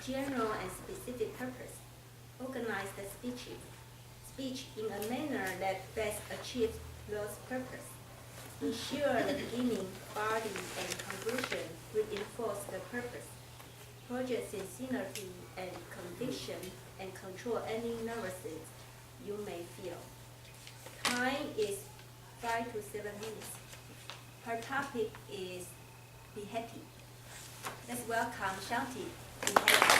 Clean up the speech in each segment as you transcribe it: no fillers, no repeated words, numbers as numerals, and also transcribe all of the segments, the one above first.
general and specific purpose. Organize the speech in a manner that best achieves those purpose. Ensure the beginning, body, and conclusion reinforce the purpose. Project sincerity and conviction and control any nervousness you may feel. Time is 5 to 7 minutes. Her topic is be happy. Let's welcome Shanti. Be happy.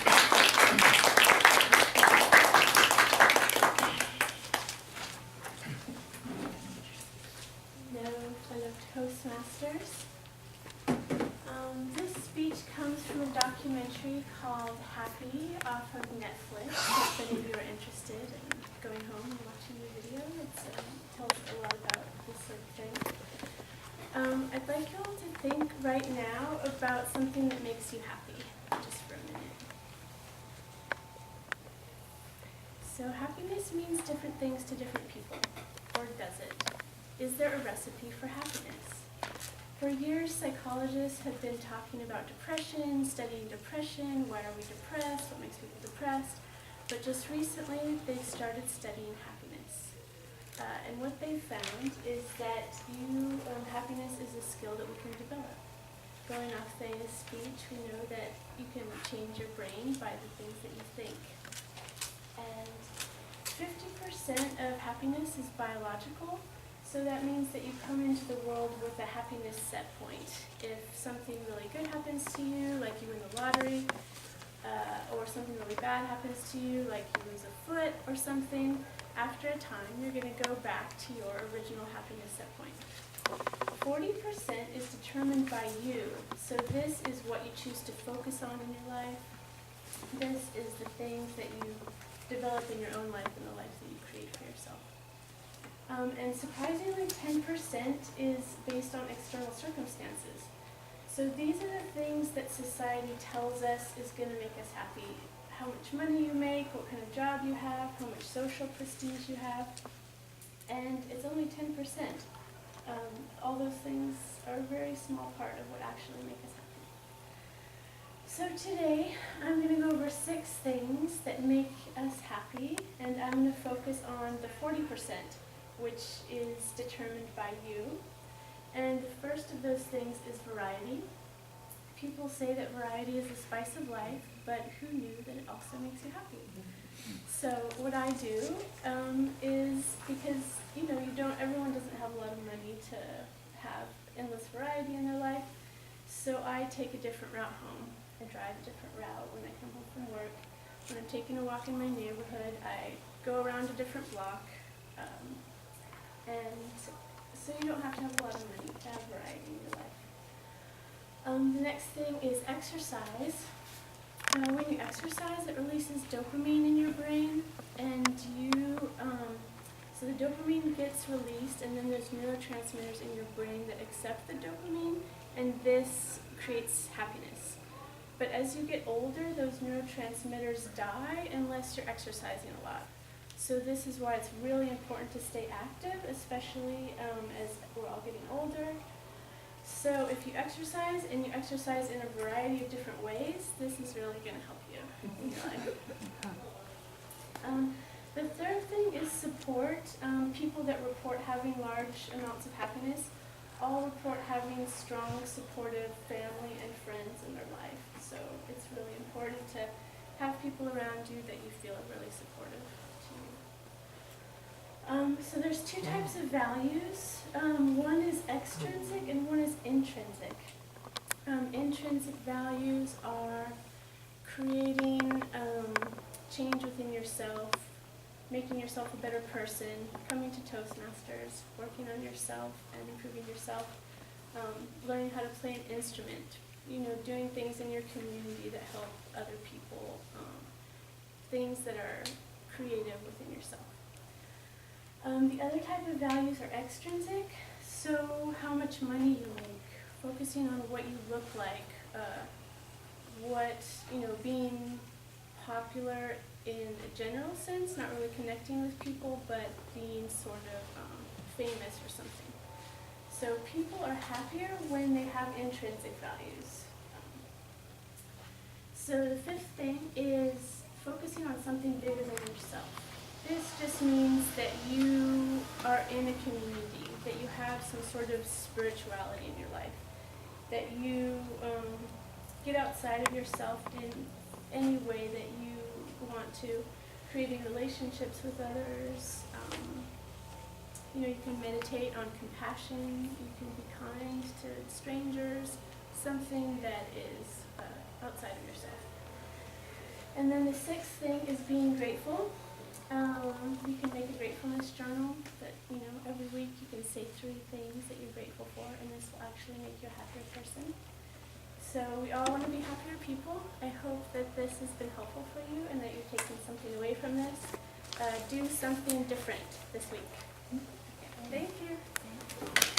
Hello, fellow Toastmasters. This speech comes from a documentary called Happy off of Netflix. If any of you are interested in going home and watching the video, it tells a lot about this sort of thing. I'd like you all to think right now about something that makes you happy, just for a minute. So happiness means different things to different people, or does it? Is there a recipe for happiness? For years, psychologists have been talking about depression, studying depression, why are we depressed, what makes people depressed, but just recently they've started studying happiness. And what they've found is that happiness is a skill that we can develop. Going off Thea's speech, we know that you can change your brain by the things that you think. And 50% of happiness is biological. So that means that you come into the world with a happiness set point. If something really good happens to you, like you win the lottery, or something really bad happens to you, like you lose a foot or something, after a time you're going to go back to your original happiness set point. 40% is determined by you. So this is what you choose to focus on in your life. This is the things that you develop in your own life and the life that you create for yourself. And surprisingly, 10% is based on external circumstances. So these are the things that society tells us is going to make us happy. How much money you make, what kind of job you have, how much social prestige you have. And it's only 10%. All those things are a very small part of what actually makes us happy. So today, I'm going to go over 6 things that make us happy, and I'm going to focus on the 40%. Which is determined by you. And the first of those things is variety. People say that variety is the spice of life, but who knew that it also makes you happy? So what I do is, because everyone doesn't have a lot of money to have endless variety in their life, so I take a different route home. I drive a different route when I come home from work. When I'm taking a walk in my neighborhood, I go around a different block. And so you don't have to have a lot of money to have variety in your life. The next thing is exercise. When you exercise, it releases dopamine in your brain, and so the dopamine gets released, and then there's neurotransmitters in your brain that accept the dopamine, and this creates happiness. But as you get older, those neurotransmitters die unless you're exercising a lot. So this is why it's really important to stay active, especially as we're all getting older. So if you exercise, and you exercise in a variety of different ways, this is really going to help you in your life. The third thing is support. People that report having large amounts of happiness all report having strong, supportive family and friends in their life. So it's really important to have people around you that you feel are really supportive. So there's 2 types of values. One is extrinsic and one is intrinsic. Intrinsic values are creating change within yourself, making yourself a better person, coming to Toastmasters, working on yourself and improving yourself, learning how to play an instrument, doing things in your community that help other people, things that are creative within yourself. The other type of values are extrinsic, so how much money you make, focusing on what you look like, being popular in a general sense, not really connecting with people, but being sort of famous or something. So people are happier when they have intrinsic values. So the fifth thing is focusing on something bigger than yourself. This just means that you are in a community, that you have some sort of spirituality in your life, that you get outside of yourself in any way that you want to, creating relationships with others. You can meditate on compassion, you can be kind to strangers, something that is outside of yourself. And then the sixth thing is being grateful. You can make a gratefulness journal that, every week you can say 3 things that you're grateful for, and this will actually make you a happier person. So we all want to be happier people. I hope that this has been helpful for you and that you're taking something away from this. Do something different this week. Thank you.